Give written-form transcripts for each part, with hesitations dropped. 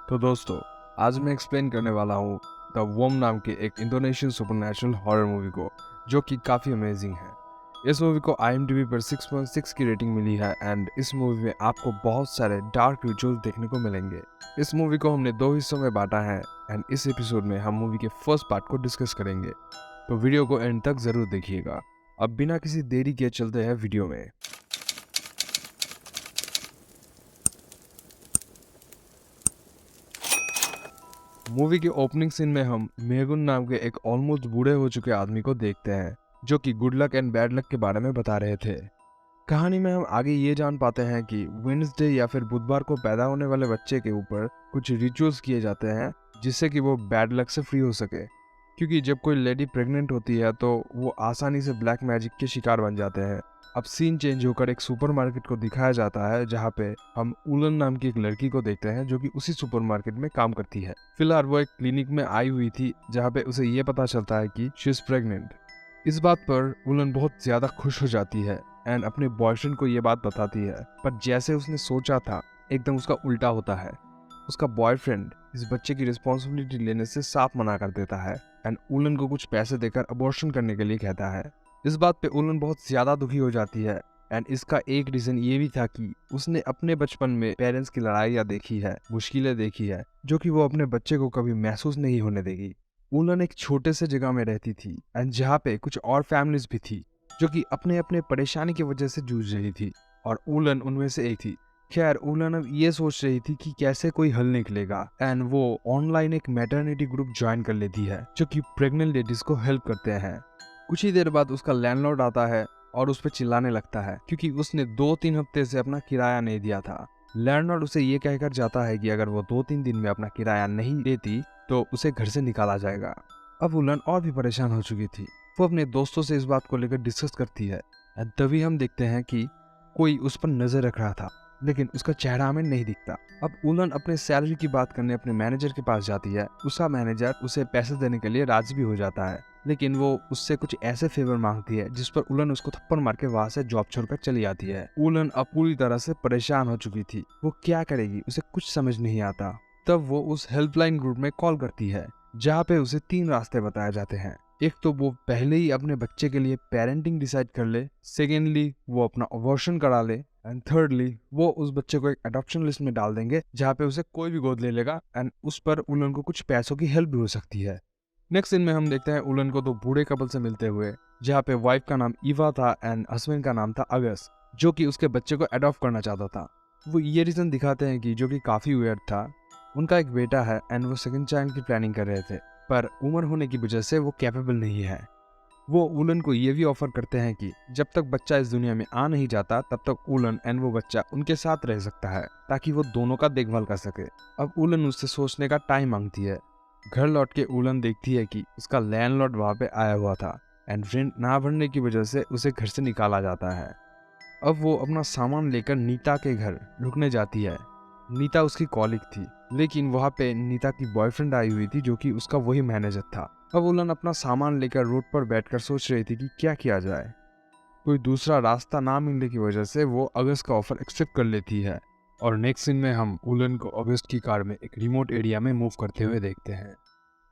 तो दोस्तों, आज मैं एक्सप्लेन करने वाला हूँ द वोम नाम के एक इंडोनेशियन सुपरनैचुरल हॉरर मूवी को, जो कि काफ़ी अमेजिंग है। इस मूवी को IMDb पर 6.6 की रेटिंग मिली है एंड इस मूवी में आपको बहुत सारे डार्क विजुअल्स देखने को मिलेंगे। इस मूवी को हमने 2 हिस्सों में बांटा है एंड इस एपिसोड में हम मूवी के फर्स्ट पार्ट को डिस्कस करेंगे, तो वीडियो को एंड तक ज़रूर देखिएगा। अब बिना किसी देरी के चलते हैं वीडियो में। मूवी के ओपनिंग सीन में हम मेगुन नाम के एक ऑलमोस्ट बूढ़े हो चुके आदमी को देखते हैं, जो कि good luck and bad luck के बारे में बता रहे थे। कहानी में हम आगे ये जान पाते हैं कि वेडनेसडे या फिर बुधवार को पैदा होने वाले बच्चे के ऊपर कुछ रिचुअल्स किए जाते हैं, जिससे कि वो बैड लक से फ्री हो सके। क्योंकि जब कोई लेडी प्रेग्नेंट होती है तो वो आसानी से ब्लैक मैजिक के शिकार बन जाते हैं। अब सीन चेंज होकर एक सुपरमार्केट को दिखाया जाता है, जहाँ पे हम उलन नाम की एक लड़की को देखते हैं, जो कि उसी सुपरमार्केट में काम करती है। फिलहाल वो एक क्लिनिक में आई हुई थी, जहाँ पे उसे ये पता चलता है कि शी इज प्रेग्नेंट। इस बात पर उलन बहुत ज्यादा खुश हो जाती है एंड अपने बॉयफ्रेंड को ये बात बताती है, पर जैसे उसने सोचा था एकदम उसका उल्टा होता है। उसका बॉयफ्रेंड इस बच्चे की रिस्पॉन्सिबिलिटी लेने से साफ मना कर देता है एंड उलन को कुछ पैसे देकर अबॉर्शन करने के लिए कहता है। इस बात पे उलन बहुत ज्यादा दुखी हो जाती है एंड इसका एक रीजन ये भी था कि उसने अपने बचपन में पेरेंट्स की लड़ाइयाँ देखी है, मुश्किलें देखी है, जो कि वो अपने बच्चे को कभी महसूस नहीं होने देगी। उलन एक छोटे से जगह में रहती थी एंड जहाँ पे कुछ और फैमिलीज भी थी, जो कि अपने अपने परेशानी की वजह से जूझ रही थी, और उलन उनमें से एक थी। खैर, उलन अब ये सोच रही थी कि कैसे कोई हल निकलेगा एंड वो ऑनलाइन एक मैटरनिटी ग्रुप ज्वाइन कर लेती है, जो कि प्रेग्नेंट लेडीज को हेल्प करते हैं। कुछ ही देर बाद उसका लैंडलॉर्ड आता है और उस पर चिल्लाने लगता है, क्योंकि उसने 2-3 हफ्ते से अपना किराया नहीं दिया था। लैंडलॉर्ड उसे ये कहकर जाता है कि अगर वो 2-3 दिन में अपना किराया नहीं देती तो उसे घर से निकाला जाएगा। अब उलन और भी परेशान हो चुकी थी। वो अपने दोस्तों से इस बात को लेकर डिस्कस करती है। तभी हम देखते हैं कि कोई उस पर नजर रख रहा था, लेकिन उसका चेहरा हमें नहीं दिखता। अब उलन अपने सैलरी की बात करने अपने मैनेजर के पास जाती है। उसका मैनेजर उसे पैसे देने के लिए राजी भी हो जाता है, लेकिन वो उससे कुछ ऐसे फेवर मांगती है जिस पर उलन उसको थप्पड़ मार के वहां से जॉब छोड़कर चली जाती है। उलन अब पूरी तरह से परेशान हो चुकी थी। वो क्या करेगी उसे कुछ समझ नहीं आता। तब वो उस हेल्पलाइन ग्रुप में कॉल करती है, जहाँ पे उसे 3 रास्ते बताए जाते हैं। एक तो वो पहले ही अपने बच्चे के लिए पेरेंटिंग डिसाइड कर ले, सेकेंडली वो अपना अबॉर्शन करा ले, एंड थर्डली वो उस बच्चे को एक अडॉप्शन लिस्ट में डाल देंगे, जहाँ पे उसे कोई भी गोद ले लेगा एंड उस पर उलन को कुछ पैसों की हेल्प भी हो सकती है। नेक्स्ट सीन में हम देखते हैं उलन को 2 बूढ़े कपल से मिलते हुए, जहाँ पे वाइफ का नाम ईवा था एंड हस्बैंड का नाम था अगस, जो कि उसके बच्चे को अडॉप्ट करना चाहता था। वो ये रीजन दिखाते हैं कि जो कि काफी वियर्ड था। उनका एक बेटा है एंड वो सेकंड चाइल्ड की प्लानिंग कर रहे थे, पर उम्र होने की वजह से वो कैपेबल नहीं है। वो उलन को ये भी ऑफर करते हैं कि जब तक बच्चा इस दुनिया में आ नहीं जाता तब तक उलन एंड वो बच्चा उनके साथ रह सकता है, ताकि वो दोनों का देखभाल कर सके। अब उलन उससे सोचने का टाइम मांगती है। घर लौट के उलन देखती है कि उसका लैंडलॉर्ड वहाँ पे आया हुआ था एंड रेंट ना भरने की वजह से उसे घर से निकाला जाता है। अब वो अपना सामान लेकर नीता के घर रुकने जाती है। नीता उसकी कॉलिग थी, लेकिन वहाँ पे नीता की बॉयफ्रेंड आई हुई थी, जो कि उसका वही मैनेजर था। अब उलन अपना सामान लेकर रोड पर बैठकर सोच रही थी कि क्या किया जाए। कोई दूसरा रास्ता ना मिलने की वजह से वो अगस्त का ऑफर एक्सेप्ट कर लेती है, और नेक्स्ट सीन में हम उलन को अगस्त की कार में एक रिमोट एरिया में मूव करते हुए देखते हैं।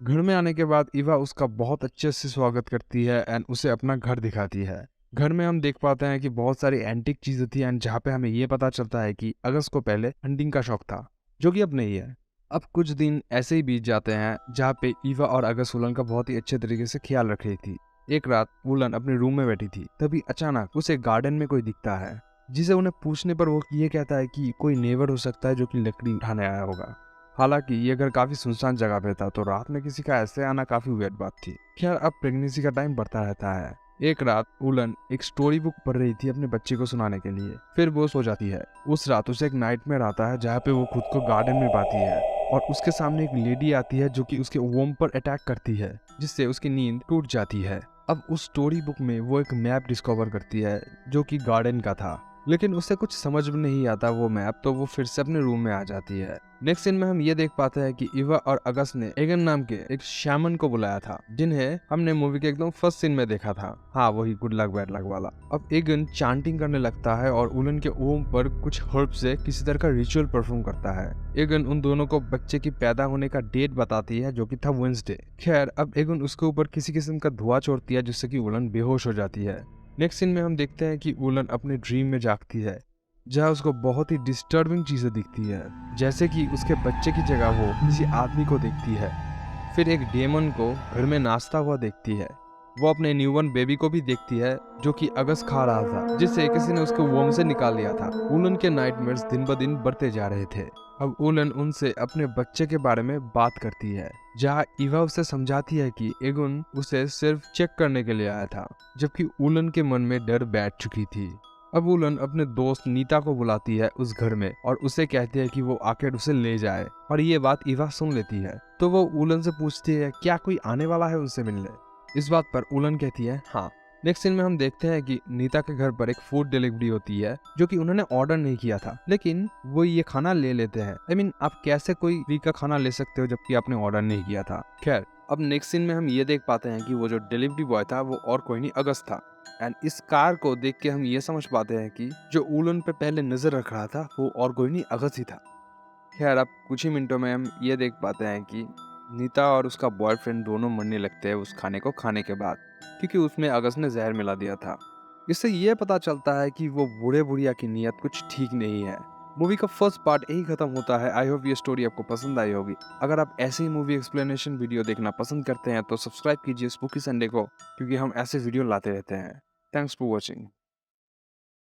घर में आने के बाद ईवा उसका बहुत अच्छे से स्वागत करती है एंड उसे अपना घर दिखाती है। घर में हम देख पाते हैं कि बहुत सारी एंटिक चीजें थी एंड जहाँ पे हमें ये पता चलता है कि अगस्त को पहले हंटिंग का शौक था, जो कि अब नहीं है। अब कुछ दिन ऐसे ही बीत जाते हैं, जहाँ पे ईवा और अगस्त उलन का बहुत ही अच्छे तरीके से ख्याल रख रही थी। एक रात उलन अपने रूम में बैठी थी, तभी अचानक उसे गार्डन में कोई दिखता है, जिसे उन्हें पूछने पर वो ये कहता है कि कोई नेबर हो सकता है जो कि लकड़ी उठाने आया होगा। हालांकि ये घर काफी सुनसान जगह पे था, तो रात में किसी का ऐसे आना काफी वियर्ड बात थी। खैर, अब प्रेगनेंसी का टाइम बढ़ता रहता है। एक रात उलन एक स्टोरी बुक पढ़ रही थी अपने बच्चे को सुनाने के लिए, फिर वो सो जाती है। उस रात उसे एक नाइटमेयर आता है, जहाँ पे वो खुद को गार्डन में पाती है और उसके सामने एक लेडी आती है, जो कि उसके वोम पर अटैक करती है, जिससे उसकी नींद टूट जाती है। अब उस स्टोरी बुक में वो एक मैप डिस्कवर करती है, जो कि गार्डन का था। लेकिन उसे कुछ समझ में नहीं आता वो मैप, तो वो फिर से अपने रूम में आ जाती है। नेक्स्ट सीन में हम ये देख पाते हैं कि इवा और अगस्त ने एगन नाम के एक शैमन को बुलाया था, जिन्हें हमने मूवी के एकदम फर्स्ट सीन में देखा था। हाँ, वही गुड लक बैड लक वाला। अब एगन चांटिंग करने लगता है और उलन के ओम पर कुछ हर्ब से किसी तरह का रिचुअल परफॉर्म करता है। एगन उन दोनों को बच्चे की पैदा होने का डेट बताती है, जो कि था वेंसडे। खैर, अब एगन उसके ऊपर किसी किस्म का धुआं छोड़ती है, जिससे कि उलन बेहोश हो जाती है। नेक्स्ट सीन में हम देखते हैं कि उलन अपने ड्रीम में जागती है, जहाँ उसको बहुत ही डिस्टर्बिंग चीजें दिखती है, जैसे कि उसके बच्चे की जगह वो किसी आदमी को देखती है। फिर एक डेमन को घर में नाचता हुआ देखती है। वो अपने न्यूबॉर्न बेबी को भी देखती है, जो कि अगस्त खा रहा था, जिसे किसी ने उसके वोम से निकाल लिया था। उलन के नाइटमेयर्स दिन ब दिन बढ़ते जा रहे थे। अब उलन उनसे अपने बच्चे के बारे में बात करती है, जहाँ इवा उसे समझाती है कि एगुन उसे सिर्फ चेक करने के लिए आया था, जबकि उलन के मन में डर बैठ चुकी थी। अब उलन अपने दोस्त नीता को बुलाती है उस घर में और उसे कहती है कि वो आकर उसे ले जाए, और ये बात इवा सुन लेती है। तो वो उलन से पूछती है क्या कोई आने वाला है उनसे मिलने। इस बात पर उलन कहती है हाँ। नेक्स्ट सीन में हम देखते हैं कि नीता के घर पर एक फूड डिलीवरी होती है, जो कि उन्होंने ऑर्डर नहीं किया था, लेकिन वो ये खाना ले लेते हैं। आप कैसे कोई फ्री का खाना ले सकते हो जबकि आपने ऑर्डर नहीं किया था। खैर, अब नेक्स्ट सीन में हम ये देख पाते हैं कि वो जो डिलीवरी बॉय था वो और कोई नहीं अगस्त था। एंड इस कार को देख के हम ये समझ पाते हैं कि जो उलन पे पहले नजर रख रहा था वो और कोई नहीं अगस्त ही था। खैर, अब कुछ ही मिनटों में हम ये देख पाते हैं कि नीता और उसका बॉयफ्रेंड दोनों मरने लगते हैं उस खाने को खाने के बाद, क्योंकि उसमें अगस्त ने जहर मिला दिया था। इससे ये पता चलता है कि वो बूढ़े बुढ़िया की नीयत कुछ ठीक नहीं है। मूवी का फर्स्ट पार्ट यही खत्म होता है। आई होप ये स्टोरी आपको पसंद आई होगी। अगर आप ऐसे ही मूवी एक्सप्लेनेशन वीडियो देखना पसंद करते हैं तो सब्सक्राइब कीजिए स्पूकी संडे को, क्योंकि हम ऐसे वीडियो लाते रहते हैं। Thanks for watching.